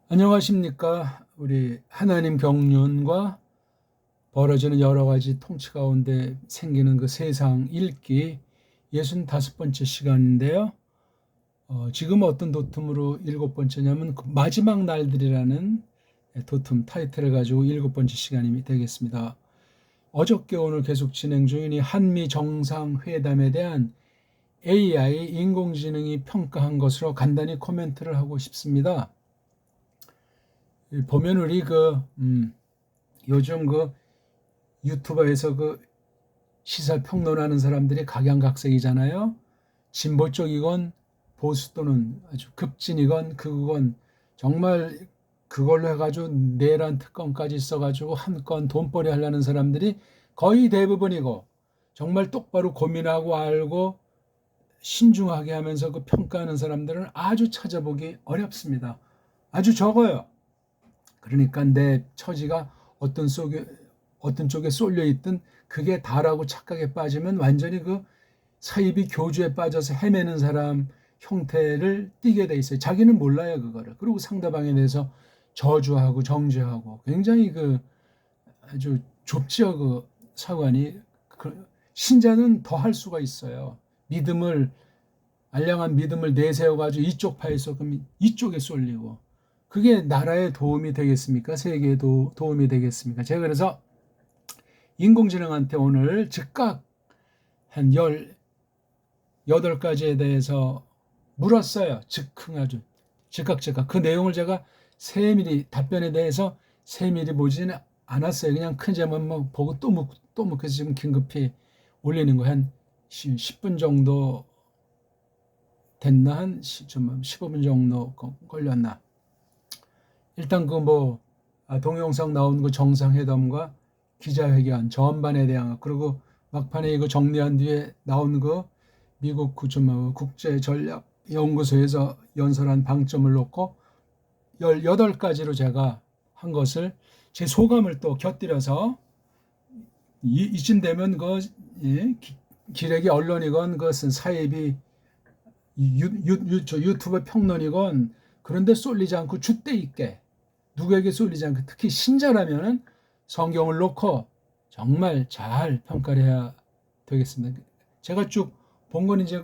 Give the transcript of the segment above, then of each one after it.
안녕하십니까. 우리 하나님 경륜과 벌어지는 여러 가지 통치 가운데 생기는 그 세상 읽기 65번째 시간인데요. 지금 어떤 도툼으로 7번째냐면 그 마지막 날들이라는 도툼 타이틀을 가지고 7번째 시간이 되겠습니다. 어저께 오늘 계속 진행 중인 이 한미 정상회담에 대한 AI 인공지능이 평가한 것으로 간단히 코멘트를 하고 싶습니다. 보면 우리 요즘 유튜버에서 시사 평론하는 사람들이 각양각색이잖아요. 진보 쪽이건 보수 또는 아주 급진이건 그건 정말 그걸로 해가지고 내란 특검까지 써가지고 한 건 돈벌이 하려는 사람들이 거의 대부분이고, 정말 똑바로 고민하고 알고 신중하게 하면서 그 평가하는 사람들은 아주 찾아보기 어렵습니다. 아주 적어요. 그러니까 내 처지가 어떤 쪽에 쏠려 있든 그게 다라고 착각에 빠지면 완전히 그 사이비 교주에 빠져서 헤매는 사람 형태를 띠게 돼 있어요. 자기는 몰라요, 그거를. 그리고 상대방에 대해서 저주하고 정죄하고 굉장히 아주 좁지요, 그 사관이. 신자는 더 할 수가 있어요. 알량한 믿음을 내세워 가지고 이쪽 파에서 그럼 이쪽에 쏠리고, 그게 나라에 도움이 되겠습니까? 세계에 도움이 되겠습니까? 제가 그래서 인공지능한테 오늘 즉각 한 18가지에 대해서 물었어요. 아주 즉각. 그 내용을 제가 세밀히 답변에 대해서 세밀히 보지는 않았어요. 그냥 큰 제목만 보고 또 묻고 해서 지금 긴급히 올리는 거 한 10분 정도 됐나? 한 15분 정도 걸렸나? 일단 동영상 나온 그 정상회담과 기자회견 전반에 대한, 그리고 막판에 이거 정리한 뒤에 나온 미국 국제전략연구소에서 연설한 방점을 놓고 18가지로 제가 한 것을, 제 소감을 또 곁들여서 이쯤 되면 기레기 언론이건 그것은 사이비 유튜브 평론이건 그런데 쏠리지 않고 줏대 있게, 누구에게 쏠리지 않고, 특히 신자라면은 성경을 놓고 정말 잘 평가를 해야 되겠습니다. 제가 쭉 본 건 이제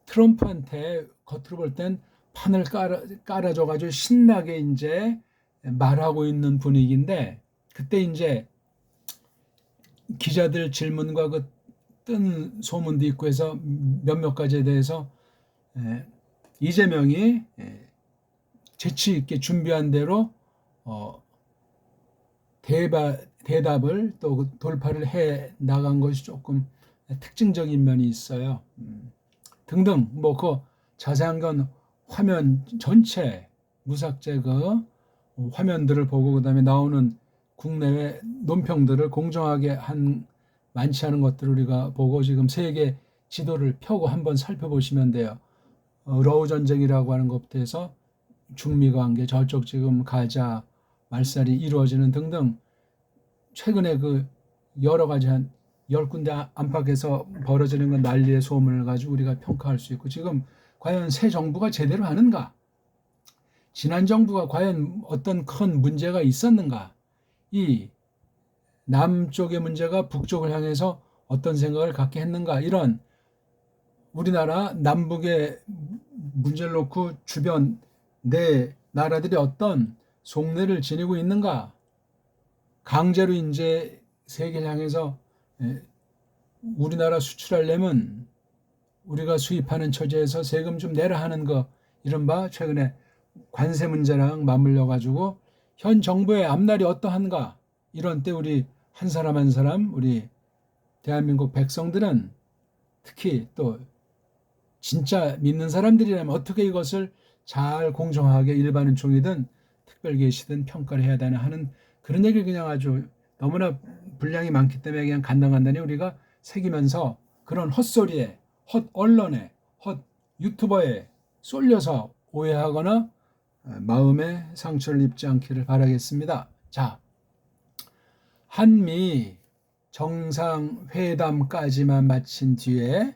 트럼프한테 겉으로 볼 땐 판을 깔아줘가지고 신나게 이제 말하고 있는 분위기인데, 그때 이제 기자들 질문과 뜬 소문도 있고 해서 몇몇 가지에 대해서 이재명이 재치 있게 준비한 대로 대답을 또 돌파를 해 나간 것이 조금 특징적인 면이 있어요. 등등 자세한 건 화면 전체 무삭제 화면들을 보고, 그다음에 나오는 국내외 논평들을 공정하게 많지 않은 것들을 우리가 보고 지금 세계 지도를 펴고 한번 살펴보시면 돼요. 러우 전쟁이라고 하는 것부터 해서 중미 관계, 저쪽 지금 가자 말살이 이루어지는 등등, 최근에 여러 가지 한 10군데 안팎에서 벌어지는 건 난리의 소문을 가지고 우리가 평가할 수 있고, 지금 과연 새 정부가 제대로 하는가? 지난 정부가 과연 어떤 큰 문제가 있었는가? 이 남쪽의 문제가 북쪽을 향해서 어떤 생각을 갖게 했는가? 이런 우리나라 남북의 문제를 놓고 주변 내 나라들이 어떤 속내를 지니고 있는가? 강제로 이제 세계를 향해서 우리나라 수출하려면 우리가 수입하는 처지에서 세금 좀 내라 하는 이른바 최근에 관세 문제랑 맞물려 가지고 현 정부의 앞날이 어떠한가? 이런 때 우리 한 사람 한 사람, 우리 대한민국 백성들은, 특히 또 진짜 믿는 사람들이라면 어떻게 이것을 잘 공정하게 일반인총이든 특별계시든 평가를 해야 되나 하는 그런 얘기를 그냥 아주 너무나 분량이 많기 때문에 그냥 간단히 우리가 새기면서, 그런 헛소리에, 헛 언론에, 헛 유튜버에 쏠려서 오해하거나 마음에 상처를 입지 않기를 바라겠습니다. 자, 한미 정상회담까지만 마친 뒤에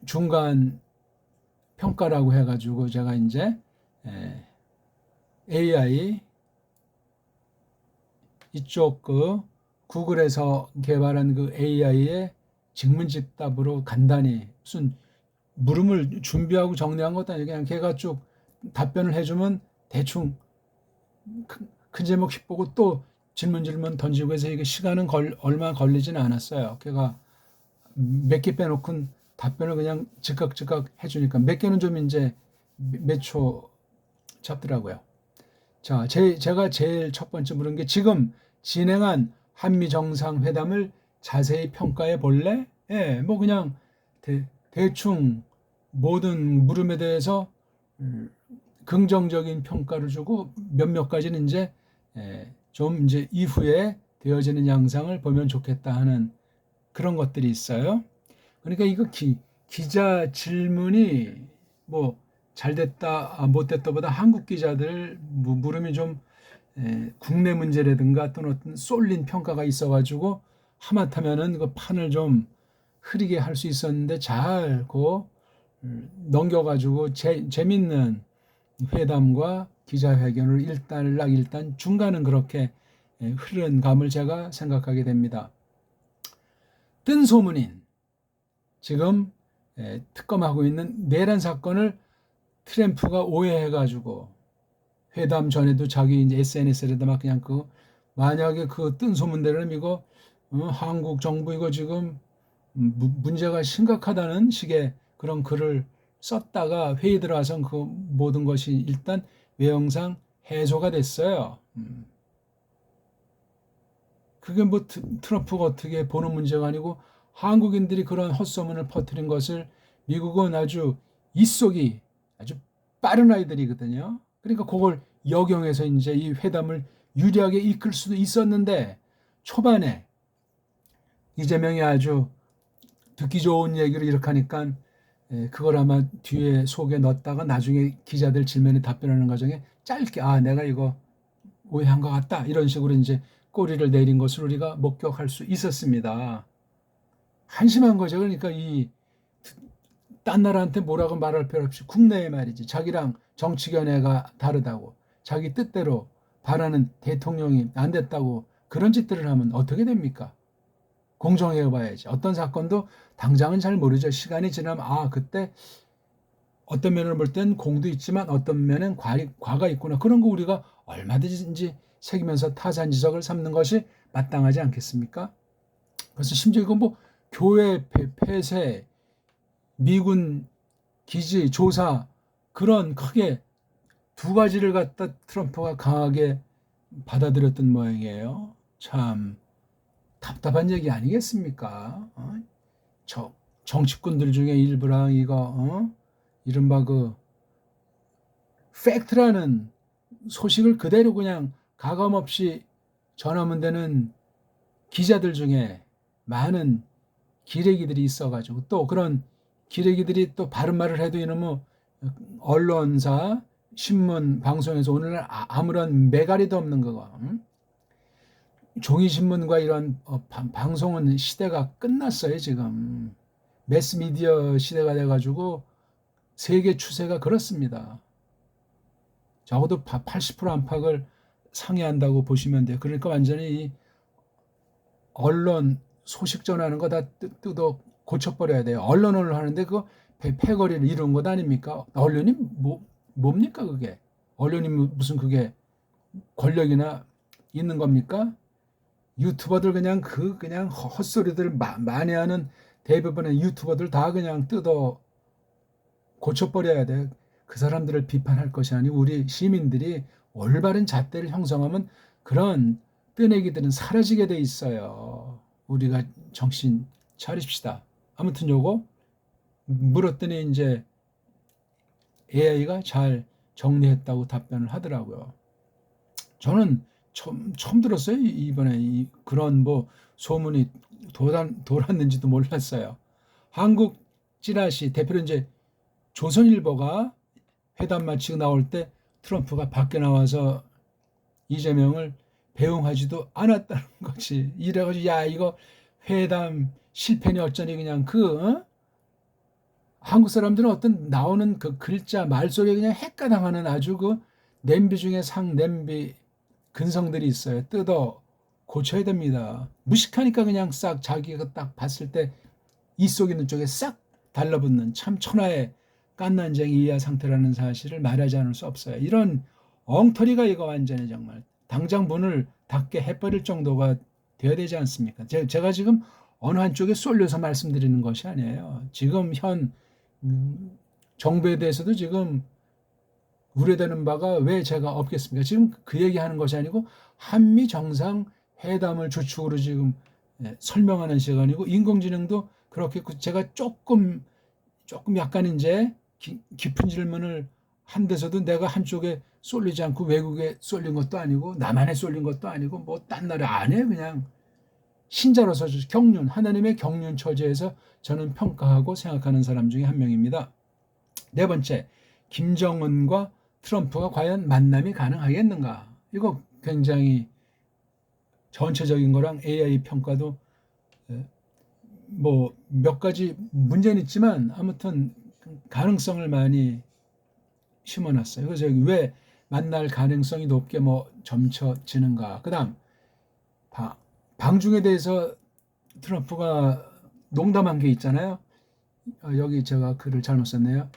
중간 평가라고 해가지고 제가 이제 AI 이쪽 그 구글에서 개발한 그 AI의 직문직답으로 간단히 무슨 물음을 준비하고 정리한 것도 아니고 그냥 걔가 쭉 답변을 해주면 대충 큰 제목 짚보고 또 질문 던지고 해서 이게 시간은 얼마 걸리지는 않았어요. 걔가 몇 개 빼놓고 답변을 그냥 즉각 해주니까 몇 개는 좀 이제 몇 초 잡더라고요. 자, 제가 제일 첫 번째 물은 게 지금 진행한 한미 정상회담을 자세히 평가해 볼래? 예, 뭐 그냥 대충 모든 물음에 대해서 긍정적인 평가를 주고 몇몇 가지는 이제 좀 이제 이후에 되어지는 양상을 보면 좋겠다 하는 그런 것들이 있어요. 그러니까 이거 기자 질문이 뭐 잘됐다 못됐다보다 한국 기자들 물음이 좀 국내 문제라든가 또는 어떤 쏠린 평가가 있어가지고 하마터면은 그 판을 좀 흐리게 할 수 있었는데 잘 넘겨가지고 재밌는 회담과 기자회견을 일단 중간은 그렇게 흐른 감을 제가 생각하게 됩니다. 뜬 소문인 지금 특검하고 있는 내란 사건을 트럼프가 오해해가지고 회담 전에도 자기 이제 SNS에다 막 그냥 만약에 그 뜬 소문대로는 이거 한국 정부 이거 지금 문제가 심각하다는 식의 그런 글을 썼다가 회의 들어와서 그 모든 것이 일단 외형상 해소가 됐어요. 그게 뭐 트럼프가 어떻게 보는 문제가 아니고 한국인들이 그런 헛소문을 퍼뜨린 것을 미국은 아주 입속이 아주 빠른 아이들이거든요. 그러니까 그걸 역용해서 이제 이 회담을 유리하게 이끌 수도 있었는데 초반에 이재명이 아주 듣기 좋은 얘기를 이렇게 하니까 그걸 아마 뒤에 속에 넣었다가 나중에 기자들 질문에 답변하는 과정에 짧게 내가 이거 오해한 것 같다 이런 식으로 이제 꼬리를 내린 것을 우리가 목격할 수 있었습니다. 한심한 거죠. 그러니까 딴 나라한테 뭐라고 말할 필요 없이 국내에 말이지 자기랑 정치 견해가 다르다고 자기 뜻대로 바라는 대통령이 안 됐다고 그런 짓들을 하면 어떻게 됩니까? 공정해 봐야지. 어떤 사건도 당장은 잘 모르죠. 시간이 지나면 그때 어떤 면을 볼 땐 공도 있지만 어떤 면은 과가 있구나. 그런 거 우리가 얼마든지 새기면서 타산지석을 삼는 것이 마땅하지 않겠습니까? 그래서 심지어 이건 뭐 교회 폐쇄, 미군 기지 조사 그런 크게 두 가지를 갖다 트럼프가 강하게 받아들였던 모양이에요. 참 답답한 얘기 아니겠습니까? 정치꾼들 중에 일부랑 이거 이른바 그 팩트라는 소식을 그대로 그냥 가감없이 전하면 되는 기자들 중에 많은 기레기들이 있어가지고 또 그런 기레기들이 또 바른 말을 해도 이놈의 언론사, 신문, 방송에서 오늘날 아무런 매가리도 없는 거고 종이신문과 이런 방송은 시대가 끝났어요. 지금 매스미디어 시대가 돼가지고 세계 추세가 그렇습니다. 적어도 80% 안팎을 상회한다고 보시면 돼요. 그러니까 완전히 이 언론 소식 전하는 거 다 뜯어 고쳐버려야 돼요. 언론을 하는데 그 패거리를 이룬 것 아닙니까? 언론이 뭡니까 그게? 언론이 무슨 그게 권력이나 있는 겁니까? 유튜버들 그냥 헛소리들 많이 하는 대부분의 유튜버들 다 그냥 뜯어 고쳐버려야 돼. 그 사람들을 비판할 것이 아니고 우리 시민들이 올바른 잣대를 형성하면 그런 뜨내기들은 사라지게 돼 있어요. 우리가 정신 차립시다. 아무튼 요거 물었더니 이제 AI가 잘 정리했다고 답변을 하더라고요. 저는 처음 들었어요. 이번에 그런 뭐 소문이 돌았는지도 몰랐어요. 한국 찌라시 대표로 이제 조선일보가 회담 마치고 나올 때 트럼프가 밖에 나와서 이재명을 배웅하지도 않았다는 것이 이래가지고 이거 회담 실패니 어쩌니 그냥 한국 사람들은 어떤 나오는 그 글자 말소리에 그냥 헷가당하는 아주 그 냄비 중에 상냄비 근성들이 있어요. 뜯어 고쳐야 됩니다. 무식하니까 그냥 싹 자기가 딱 봤을 때 이 속 있는 쪽에 싹 달라붙는 참 천하의 깐난쟁이 이하 상태라는 사실을 말하지 않을 수 없어요. 이런 엉터리가 이거 완전히 정말 당장 문을 닫게 해버릴 정도가 되어야 되지 않습니까? 제가 지금 어느 한쪽에 쏠려서 말씀드리는 것이 아니에요. 지금 현 정부에 대해서도 지금 우려되는 바가 왜 제가 없겠습니까? 지금 그 얘기하는 것이 아니고 한미 정상 회담을 주축으로 지금 설명하는 시간이고, 인공지능도 그렇게 제가 조금 약간 이제 깊은 질문을 한 데서도 내가 한쪽에 쏠리지 않고 외국에 쏠린 것도 아니고 남한에 쏠린 것도 아니고 뭐 딴 나라 안 해요. 그냥 신자로서 경륜, 하나님의 경륜 처지에서 저는 평가하고 생각하는 사람 중에 한 명입니다. 네 번째, 김정은과 트럼프가 과연 만남이 가능하겠는가? 이거 굉장히 전체적인 거랑 AI 평가도 뭐 몇 가지 문제는 있지만 아무튼 가능성을 많이 심어놨어요. 그래서 왜 만날 가능성이 높게 뭐 점쳐지는가? 그다음 방중에 대해서 트럼프가 농담한 게 있잖아요. 여기 제가 글을 잘못 썼네요.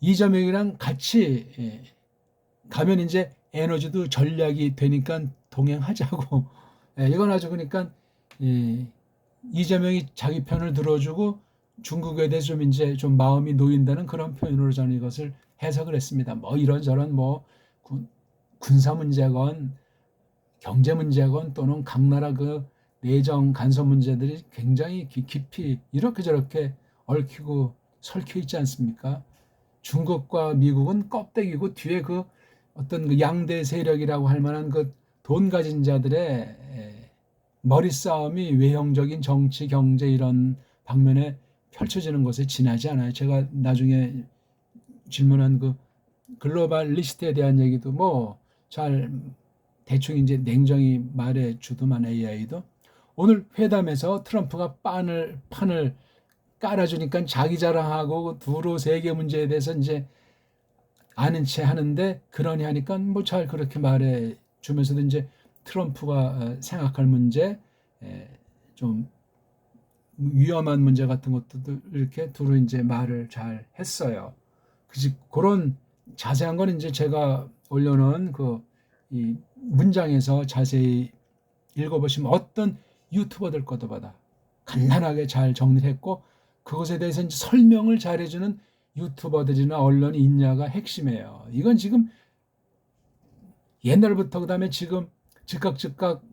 이재명이랑 같이 가면 이제 에너지도 전략이 되니까 동행하자고. 이건 아주 그러니까 이재명이 자기 편을 들어주고 중국에 대해서 좀 이제 좀 마음이 놓인다는 그런 표현으로 저는 이것을 해석을 했습니다. 뭐 이런저런 뭐 군사 문제건 경제 문제건 또는 각 나라 그 내정 간섭 문제들이 굉장히 깊이 이렇게 저렇게 얽히고 설켜 있지 않습니까? 중국과 미국은 껍데기고 뒤에 그 어떤 그 양대 세력이라고 할 만한 그 돈 가진 자들의 머리 싸움이 외형적인 정치, 경제 이런 방면에 펼쳐지는 것에 지나지 않아요. 제가 나중에 질문한 그 글로벌 리스트에 대한 얘기도 뭐 잘 대충 이제 냉정히 말해 주더만 AI도 오늘 회담에서 트럼프가 판을 깔아주니까 자기 자랑하고 두루 세계 문제에 대해서 이제 아는 채 하는데 그러니 하니까 뭐 잘 그렇게 말해 주면서도 이제 트럼프가 생각할 문제, 좀 위험한 문제 같은 것도 이렇게 두루 이제 말을 잘 했어요. 그런 자세한 건 이제 제가 올려놓은 이 문장에서 자세히 읽어보시면 어떤 유튜버들 것보다 간단하게 잘 정리했고 그것에 대해서 이제 설명을 잘해주는 유튜버들이나 언론이 있냐가 핵심이에요. 이건 지금 옛날부터 그다음에 지금 즉각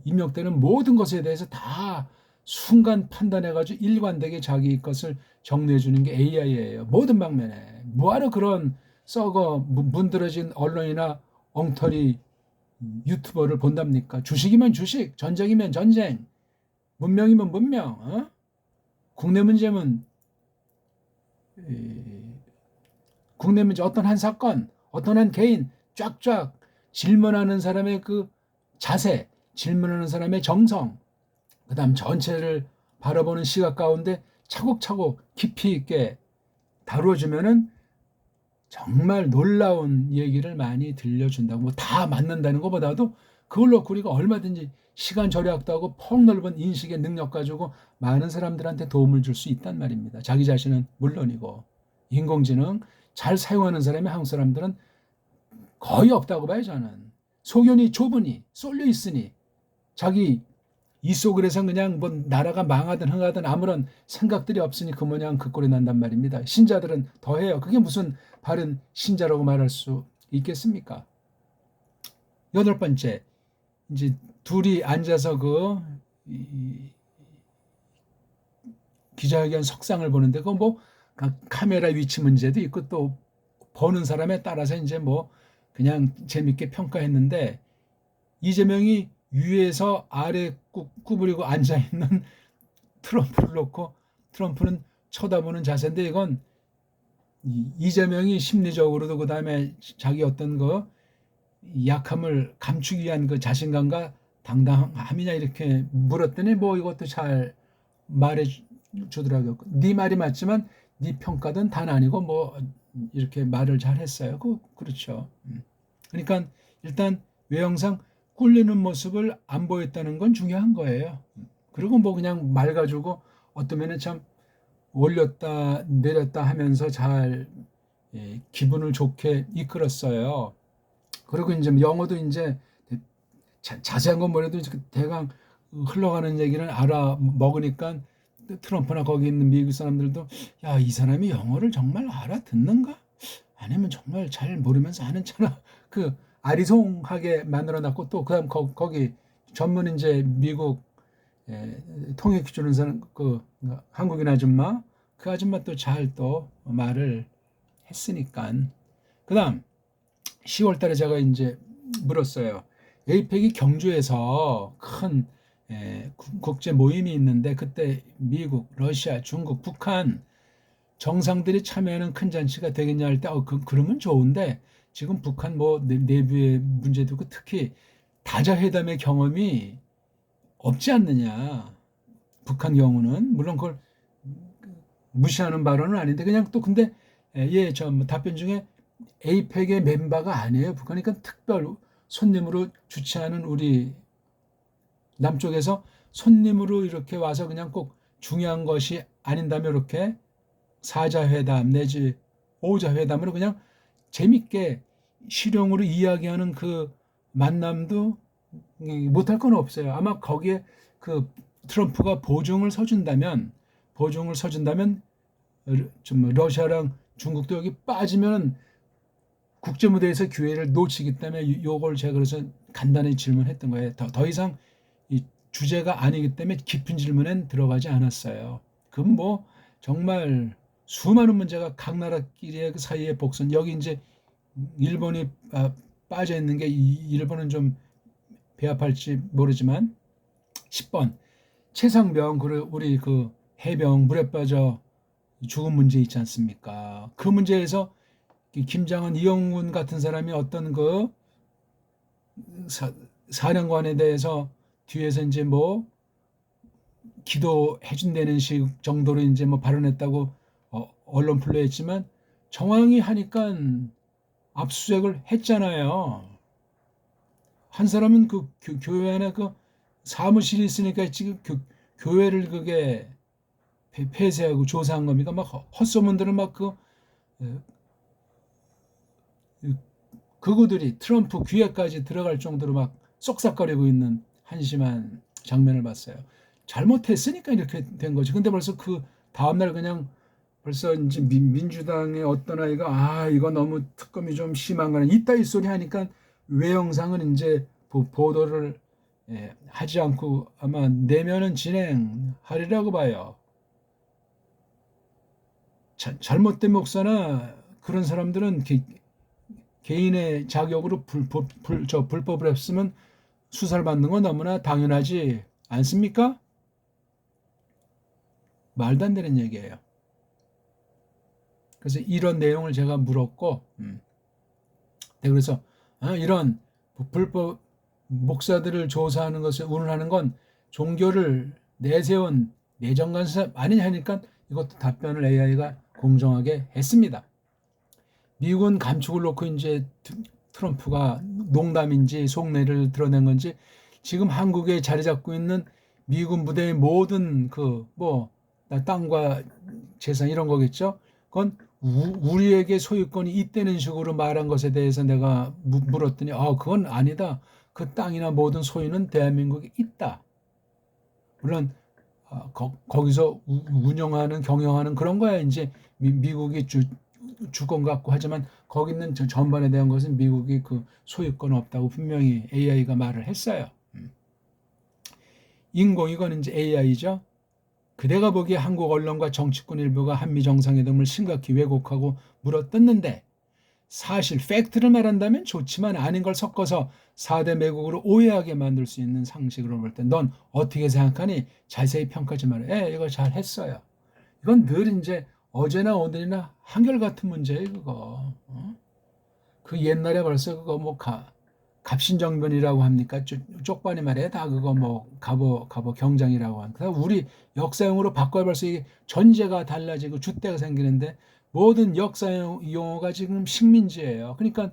입력되는 모든 것에 대해서 다 순간 판단해가지고 일관되게 자기 것을 정리해주는 게 AI예요. 모든 방면에. 뭐하러 그런 썩어 문드러진 언론이나 엉터리 유튜버를 본답니까? 주식이면 주식, 전쟁이면 전쟁, 문명이면 문명, 국내 문제면 국내 문제 어떤 한 사건, 어떤 한 개인 쫙쫙 질문하는 사람의 그 자세, 질문하는 사람의 정성, 그다음 전체를 바라보는 시각 가운데 차곡차곡 깊이 있게 다루어주면은 정말 놀라운 얘기를 많이 들려준다고. 뭐 다 맞는다는 것보다도 그걸로 우리가 얼마든지 시간 절약도 하고 폭넓은 인식의 능력 가지고 많은 사람들한테 도움을 줄 수 있단 말입니다. 자기 자신은 물론이고 인공지능 잘 사용하는 사람이 한국 사람들은 거의 없다고 봐요. 저는 소견이 좁으니 쏠려 있으니 자기 이 속을해서 그냥 뭐 나라가 망하든 흥하든 아무런 생각들이 없으니 그 모양 그 꼴이 난단 말입니다. 신자들은 더해요. 그게 무슨 바른 신자라고 말할 수 있겠습니까? 여덟 번째, 이제 둘이 앉아서 기자회견 석상을 보는데 그 뭐 카메라 위치 문제도 있고 또 보는 사람에 따라서 이제 뭐 그냥 재밌게 평가했는데 이재명이 위에서 아래 구부리고 앉아있는 트럼프를 놓고 트럼프는 쳐다보는 자세인데 이건 이재명이 심리적으로도 그다음에 자기 어떤 약함을 감추기 위한 그 자신감과 당당함이냐 이렇게 물었더니 뭐 이것도 잘 말해 주더라고요. 네 말이 맞지만 네 평가든 단 아니고 뭐 이렇게 말을 잘 했어요. 그렇죠. 그러니까 일단 외형상 꿀리는 모습을 안 보였다는 건 중요한 거예요. 그리고 뭐 그냥 말 가지고 어떤 면은 참 올렸다 내렸다 하면서 잘 기분을 좋게 이끌었어요. 그리고 이제 영어도 이제 자세한 건 뭐래도 대강 흘러가는 얘기를 알아 먹으니까 트럼프나 거기 있는 미국 사람들도 야, 이 사람이 영어를 정말 알아듣는가? 아니면 정말 잘 모르면서 하는 차나 그 아리송하게 만들어놨고 또 그다음 거기 전문 이제 미국 통역 주는 사람 그 한국인 아줌마 그 아줌마 또 잘 또 말을 했으니까 그다음 10월 달에 제가 이제 물었어요. 에이펙이 경주에서 큰 국제 모임이 있는데 그때 미국, 러시아, 중국, 북한 정상들이 참여하는 큰 잔치가 되겠냐 할 때 그러면 좋은데 지금 북한 뭐 내부의 문제도 있고 특히 다자회담의 경험이 없지 않느냐. 북한 경우는 물론 그걸 무시하는 발언은 아닌데 그냥 또 근데 저 답변 중에 에이펙의 멤버가 아니에요. 북한. 그러니까 특별 손님으로 주최하는 우리 남쪽에서 손님으로 이렇게 와서 그냥 꼭 중요한 것이 아닌다면 이렇게 사자회담 내지 오자회담으로 그냥 재밌게 실용으로 이야기하는 그 만남도 못할 건 없어요. 아마 거기에 그 트럼프가 보증을 서준다면 좀 러시아랑 중국도 여기 빠지면 국제무대에서 기회를 놓치기 때문에 요걸 제가 그래서 간단히 질문했던 거예요. 더 이상 이 주제가 아니기 때문에 깊은 질문엔 들어가지 않았어요. 그럼 뭐 정말 수많은 문제가 각 나라끼리의 그 사이의 복선 여기 이제 일본이 빠져 있는 게 일본은 좀 배합할지 모르지만 10번 최상병 우리 그 해병 물에 빠져 죽은 문제 있지 않습니까? 그 문제에서 김장은 이영훈 같은 사람이 어떤 그 사령관에 대해서 뒤에서 이제 뭐 기도해 준다는 식 정도로 이제 뭐 발언했다고 언론 플레이했지만 정황이 하니까 압수수색을 했잖아요. 한 사람은 그 교회 안에 그 사무실이 있으니까 지금 교회를 그게 폐쇄하고 조사한 겁니까? 막 헛소문들은 막그 그구들이 트럼프 귀에까지 들어갈 정도로 막 쏙싹거리고 있는 한심한 장면을 봤어요. 잘못했으니까 이렇게 된 거지. 근데 벌써 그 다음날 그냥 벌써 이제 민주당의 어떤 아이가 이거 너무 특검이 좀 심한 거는 이따위 소리 하니까 외형상은 이제 보도를 하지 않고 아마 내면은 진행하리라고 봐요. 잘못된 목사나 그런 사람들은 개인의 자격으로 불법을 했으면 수사를 받는 건 너무나 당연하지 않습니까? 말도 안 되는 얘기예요. 그래서 이런 내용을 제가 물었고, 그래서 이런 불법 목사들을 조사하는 것을 운운하는 건 종교를 내세운 내정간사 아니냐 하니까 이것도 답변을 AI가 공정하게 했습니다. 미국은 감축을 놓고 이제 트럼프가 농담인지 속내를 드러낸 건지 지금 한국에 자리 잡고 있는 미군 부대의 모든 그 뭐 땅과 재산 이런 거겠죠. 그건 우리에게 소유권이 있다는 식으로 말한 것에 대해서 내가 물었더니 그건 아니다. 그 땅이나 모든 소유는 대한민국에 있다. 물론 거기서 운영하는 경영하는 그런 거야 이제 미국이 주권 갖고 하지만 거기 있는 전반에 대한 것은 미국이 그 소유권 없다고 분명히 AI가 말을 했어요. 이건 이제 AI죠. 그대가 보기에 한국 언론과 정치권 일부가 한미 정상회담을 심각히 왜곡하고 물어뜯는데 사실 팩트를 말한다면 좋지만 아닌 걸 섞어서 4대 매국으로 오해하게 만들 수 있는 상식으로 볼 때 넌 어떻게 생각하니? 자세히 평가 좀 하래. 이거 잘 했어요. 이건 늘 이제 어제나 오늘이나 한결같은 문제예요, 그거. 그 옛날에 벌써 그거 뭐 갑신정변이라고 합니까? 쪽반이 말이에요. 다 그거 뭐 갑오 경장이라고 하니까 우리 역사용으로 바꿔야 벌써 이게 전제가 달라지고 줏대가 생기는데 모든 역사 용어가 지금 식민지예요. 그러니까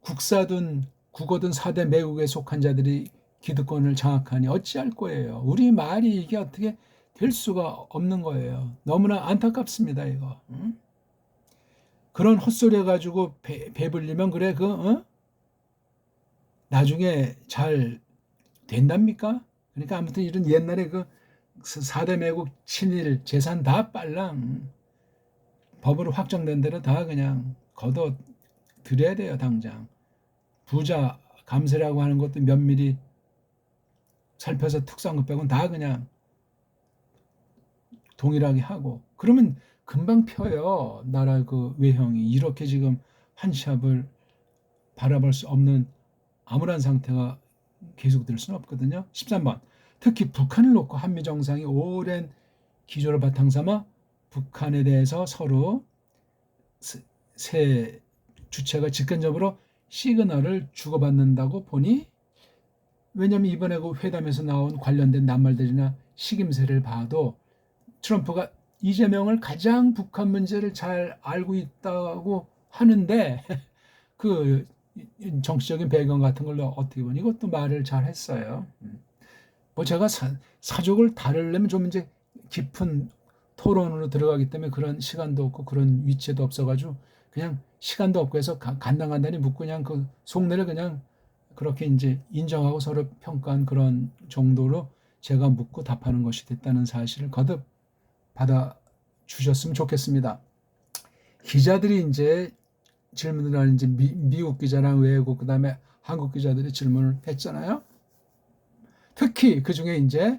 국사든 국어든 4대 매국에 속한 자들이 기득권을 장악하니 어찌할 거예요. 우리 말이 이게 어떻게 될 수가 없는 거예요. 너무나 안타깝습니다, 이거. 응? 그런 헛소리 해가지고 배불리면 그래, 나중에 잘 된답니까? 그러니까 아무튼 이런 옛날에 그 4대 매국 친일 재산 다 빨랑 법으로 확정된 대로 다 그냥 걷어 들여야 돼요, 당장. 부자 감세라고 하는 것도 면밀히 살펴서 특수한 것 빼고는 다 그냥 동일하게 하고 그러면 금방 펴요. 나라 그 외형이 이렇게 지금 한 치 앞을 바라볼 수 없는 암울한 상태가 계속될 수는 없거든요. 13번 특히 북한을 놓고 한미 정상이 오랜 기조를 바탕 삼아 북한에 대해서 서로 새 주체가 직간접으로 시그널을 주고받는다고 보니 왜냐하면 이번에 그 회담에서 나온 관련된 낱말들이나 식임새를 봐도 트럼프가 이재명을 가장 북한 문제를 잘 알고 있다고 하는데 그 정치적인 배경 같은 걸로 어떻게 보니 이것도 말을 잘 했어요. 뭐 제가 사족을 다루려면 좀 이제 깊은 토론으로 들어가기 때문에 그런 시간도 없고 그런 위치도 없어가지고 그냥 시간도 없고 해서 간단간단히 묻고 그냥 그 속내를 그냥 그렇게 이제 인정하고 서로 평가한 그런 정도로 제가 묻고 답하는 것이 됐다는 사실을 거듭 받아 주셨으면 좋겠습니다. 기자들이 이제 질문을 하는 이제 미국 기자랑 외국 그다음에 한국 기자들이 질문을 했잖아요. 특히 그 중에 이제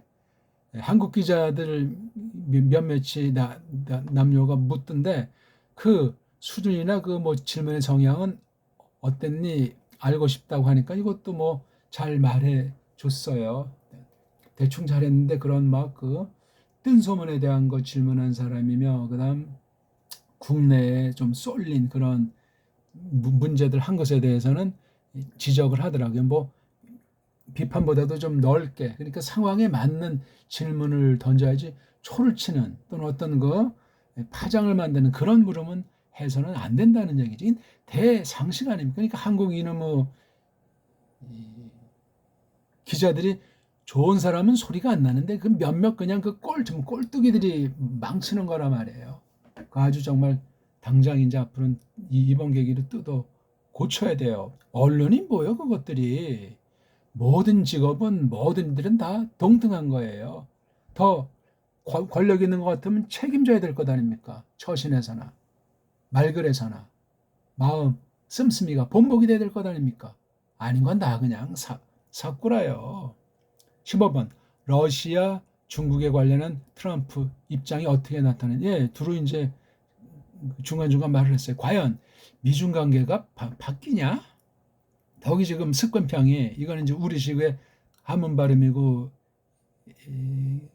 한국 기자들 몇몇이 남녀가 묻던데 그 수준이나 그 뭐 질문의 성향은 어땠니 알고 싶다고 하니까 이것도 뭐 잘 말해 줬어요. 대충 잘했는데 그런 막 그 뜬 소문에 대한 거 질문한 사람이며 그다음 국내에 좀 쏠린 그런 문제들 한 것에 대해서는 지적을 하더라고요. 뭐 비판보다도 좀 넓게 그러니까 상황에 맞는 질문을 던져야지 초를 치는 또는 어떤 거 파장을 만드는 그런 물음은 해서는 안 된다는 얘기지. 대상식 아닙니까? 그러니까 한국인은 뭐 기자들이 좋은 사람은 소리가 안 나는데 그 몇몇 그냥 그 꼴뚜기들이 망치는 거란 말이에요. 그 아주 정말 당장 이제 앞으로는 이번 계기로 뜯어 고쳐야 돼요. 언론이 뭐예요, 그것들이. 모든 직업은 모든 일들은 다 동등한 거예요. 더 권력 있는 것 같으면 책임져야 될 것 아닙니까? 처신에서나 말글에서나 마음 씀씀이가 본보기 돼야 될 것 아닙니까? 아닌 건 다 그냥 사꾸라요. 15번 러시아 중국에 관련한 트럼프 입장이 어떻게 나타나는지 두루 이제 중간중간 말을 했어요. 과연 미중 관계가 바뀌냐? 더기 지금 습관평이 이거는 이제 우리식의 한문 발음이고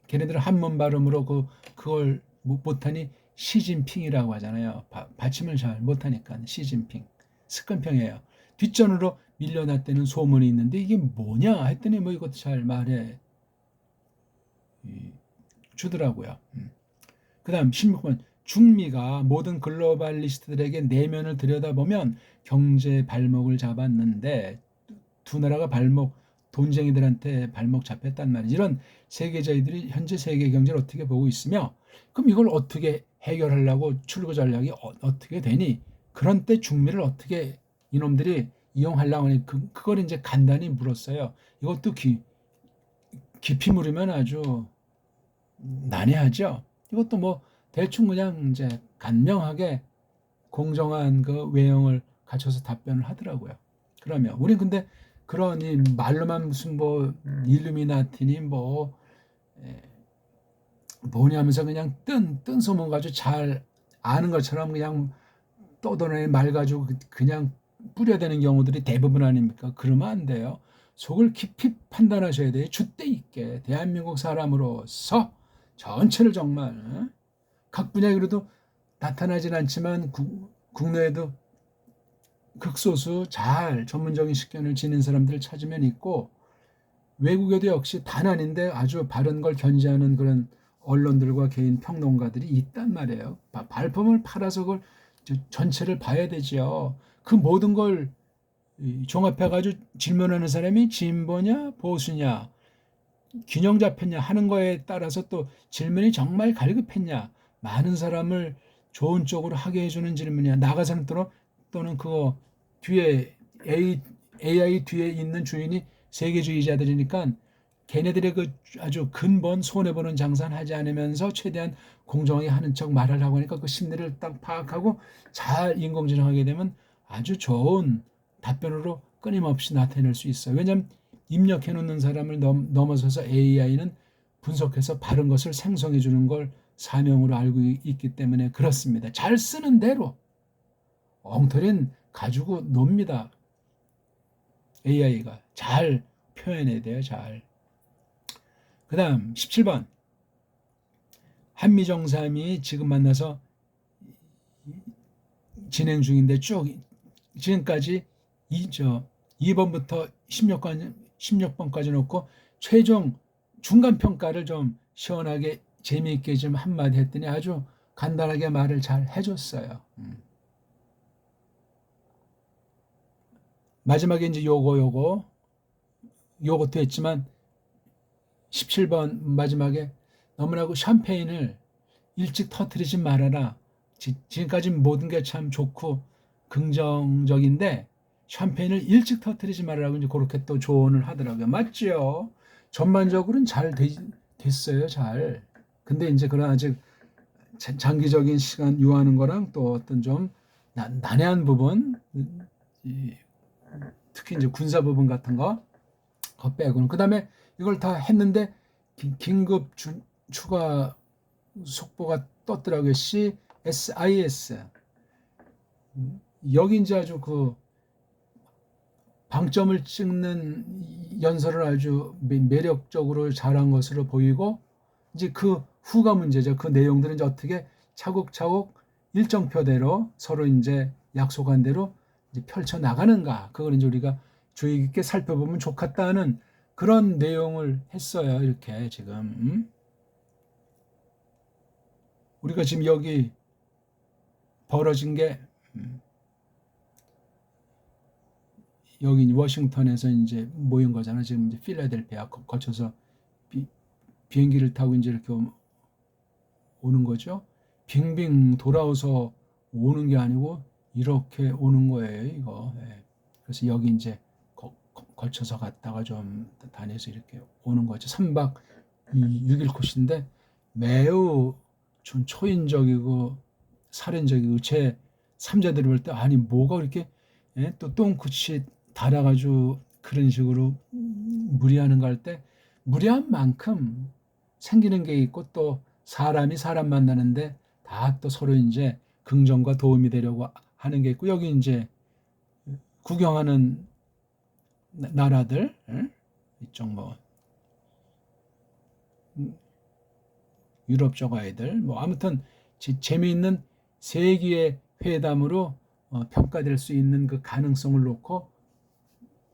걔네들은 한문 발음으로 그걸 못하니 시진핑이라고 하잖아요. 받침을 잘 못하니까 시진핑 습관평이에요. 뒷전으로 밀려났다는 소문이 있는데 이게 뭐냐 했더니 뭐 이것도 잘 말해 주더라고요. 그다음 16번 중미가 모든 글로벌리스트들에게 내면을 들여다보면 경제 발목을 잡았는데 두 나라가 돈쟁이들한테 발목 잡혔단 말이지. 이런 세계주의들이 현재 세계 경제를 어떻게 보고 있으며 그럼 이걸 어떻게 해결하려고 출구 전략이 어떻게 되니? 그런 때 중미를 어떻게 이놈들이 이용하려고 하니 그걸 이제 간단히 물었어요. 이것도 깊이 물으면 아주 난해하죠. 이것도 뭐 대충 그냥 이제 간명하게 공정한 그 외형을 갖춰서 답변을 하더라고요. 그러면 우린 근데 그런 이 말로만 무슨 뭐 일루미나티니 뭐 뭐냐면서 그냥 뜬 소문 가지고 잘 아는 것처럼 그냥 떠도는 말 가지고 그냥 뿌려대는 경우들이 대부분 아닙니까? 그러면 안 돼요. 속을 깊이 판단하셔야 돼요. 줏대 있게 대한민국 사람으로서 전체를 정말 각 분야에도 나타나진 않지만 국내에도 극소수 잘 전문적인 식견을 지닌 사람들을 찾으면 있고 외국에도 역시 단 아닌데 아주 바른 걸 견지하는 그런 언론들과 개인 평론가들이 있단 말이에요. 발품을 팔아서 그걸 전체를 봐야 되죠. 그 모든 걸 종합해가지고 질문하는 사람이 진보냐 보수냐 균형 잡혔냐 하는 거에 따라서 또 질문이 정말 갈급했냐 많은 사람을 좋은 쪽으로 하게 해주는 질문이야. 나가서는 또는 그거 뒤에 AI 뒤에 있는 주인이 세계주의자들이니까 걔네들의 그 아주 근본 손해보는 장사는 하지 않으면서 최대한 공정하게 하는 척 말을 하고 하니까 그 심리를 딱 파악하고 잘 인공지능하게 되면 아주 좋은 답변으로 끊임없이 나타낼 수 있어요. 왜냐하면 입력해 놓는 사람을 넘어서서 AI는 분석해서 바른 것을 생성해 주는 걸 사명으로 알고 있기 때문에 그렇습니다. 잘 쓰는 대로 엉터리는 가지고 놉니다. AI가 잘 표현해야 돼요. 잘. 그 다음 17번 한미 정상이 지금 만나서 진행 중인데 쭉 지금까지 2번부터 16번까지 놓고 최종 중간평가를 좀 시원하게 재미있게 좀 한마디 했더니 아주 간단하게 말을 잘 해줬어요. 마지막에 이제 요것도 했지만 17번 마지막에 너무나 그 샴페인을 일찍 터뜨리지 말아라. 지금까지 모든 게 참 좋고 긍정적인데 샴페인을 일찍 터뜨리지 말라고 이제 그렇게 또 조언을 하더라고요. 맞죠? 전반적으로는 잘 됐어요. 잘. 근데 이제 그런 아직 장기적인 시간 요하는 거랑 또 어떤 좀 난해한 부분, 특히 이제 군사 부분 같은 거 빼고는 그다음에 이걸 다 했는데 긴급 추가 속보가 떴더라고요. CSIS. 여기 이제 아주 그 방점을 찍는 연설을 아주 매력적으로 잘한 것으로 보이고 이제 그 후가 문제죠. 그 내용들은 이제 어떻게 차곡차곡 일정표대로 서로 이제 약속한 대로 이제 펼쳐 나가는가. 그걸 이제 우리가 주의 깊게 살펴보면 좋겠다는 그런 내용을 했어요. 이렇게 지금 우리가 지금 여기 벌어진 게 여기 워싱턴에서 이제 모인 거잖아. 지금 이제 필라델피아 거쳐서 비행기를 타고 이제 이렇게 오는 거죠. 빙빙 돌아와서 오는 게 아니고 이렇게 오는 거예요. 이거. 그래서 여기 이제 거쳐서 갔다가 좀 다녀서 이렇게 오는 거죠. 3박 6일 코스인데 매우 좀 초인적이고 살인적이고 제 3자들이 볼 때 아니 뭐가 그렇게 또 똥끝이 달아가지고 그런 식으로 무리하는가 할 때 무리한 만큼 생기는 게 있고 또 사람이 사람 만나는데 다 또 서로 이제 긍정과 도움이 되려고 하는 게 있고 여기 이제 구경하는 나라들 이쪽 뭐 유럽 쪽 아이들 뭐 아무튼 재미있는 세기의 회담으로 평가될 수 있는 그 가능성을 놓고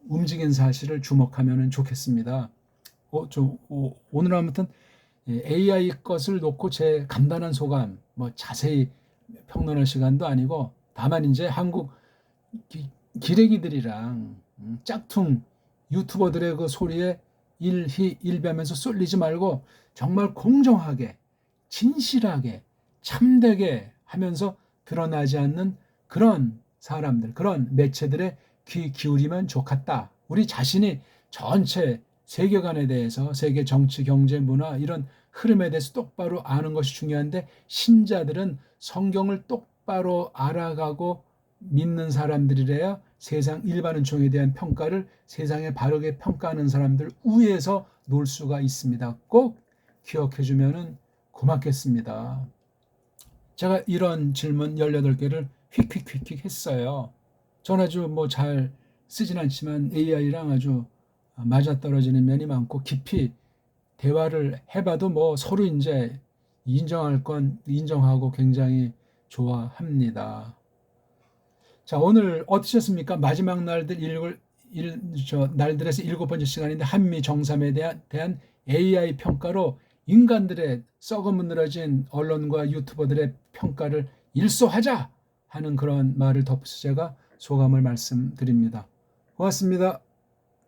움직인 사실을 주목하면 좋겠습니다. 오늘 아무튼 AI 것을 놓고 제 간단한 소감 뭐 자세히 평론할 시간도 아니고 다만 이제 한국 기레기들이랑 짝퉁 유튜버들의 그 소리에 일비하면서 쏠리지 말고 정말 공정하게 진실하게 참되게 하면서 드러나지 않는 그런 사람들 그런 매체들의 귀 기울이면 좋겠다. 우리 자신이 전체 세계관에 대해서 세계 정치 경제 문화 이런 흐름에 대해서 똑바로 아는 것이 중요한데 신자들은 성경을 똑바로 알아가고 믿는 사람들이래야 세상 일반 은총에 대한 평가를 세상에 바르게 평가하는 사람들 위에서 놀 수가 있습니다. 꼭 기억해 주면 고맙겠습니다. 제가 이런 질문 18개를 휙휙휙휙 했어요. 전 아주 뭐 잘 쓰진 않지만 AI랑 아주 맞아떨어지는 면이 많고 깊이 대화를 해봐도 뭐 서로 이제 인정할 건 인정하고 굉장히 좋아합니다. 자, 오늘 어떠셨습니까? 마지막 날들에서 7번째 시간인데 한미 정상에 대한 AI 평가로 인간들의 썩어문드러진 언론과 유튜버들의 평가를 일소하자 하는 그런 말을 덧붙여 제가 소감을 말씀드립니다. 고맙습니다.